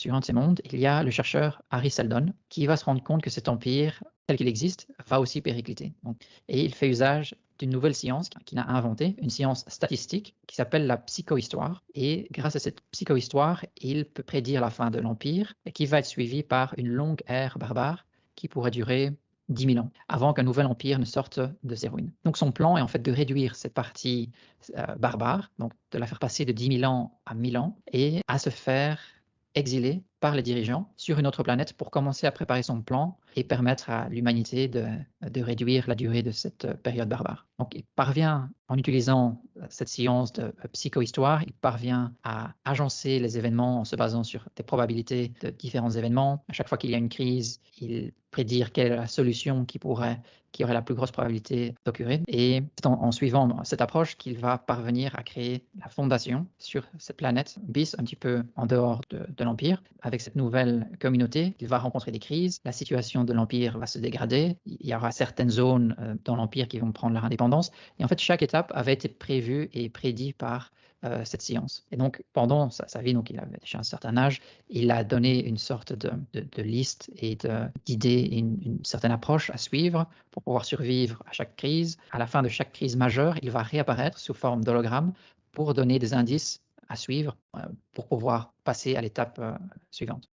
sur un de ces mondes, il y a le chercheur Harry Seldon qui va se rendre compte que cet empire, tel qu'il existe, va aussi péricliter. Et il fait usage d'une nouvelle science qu'il a inventée, une science statistique qui s'appelle la psychohistoire. Et grâce à cette psychohistoire, il peut prédire la fin de l'empire et qui va être suivie par une longue ère barbare qui pourrait durer 10 000 ans, avant qu'un nouvel empire ne sorte de ses ruines. Donc son plan est en fait de réduire cette partie barbare, donc de la faire passer de 10 000 ans à 1000 ans, et à se faire exiler par les dirigeants sur une autre planète pour commencer à préparer son plan et permettre à l'humanité de réduire la durée de cette période barbare. Donc il parvient, en utilisant cette science de psychohistoire, il parvient à agencer les événements en se basant sur des probabilités de différents événements. À chaque fois qu'il y a une crise, il prédire quelle est la solution qui aurait la plus grosse probabilité d'occurrir. Et c'est en suivant cette approche qu'il va parvenir à créer la fondation sur cette planète bis, un petit peu en dehors de l'Empire. Avec cette nouvelle communauté, il va rencontrer des crises, la situation de l'Empire va se dégrader, il y aura certaines zones dans l'Empire qui vont prendre leur indépendance. Et en fait, chaque étape avait été prévue et prédit par cette science. Et donc, pendant sa vie, donc il avait déjà un certain âge, il a donné une sorte de liste et d'idées, une certaine approche à suivre pour pouvoir survivre à chaque crise. À la fin de chaque crise majeure, il va réapparaître sous forme d'hologramme pour donner des indices à suivre pour pouvoir passer à l'étape suivante.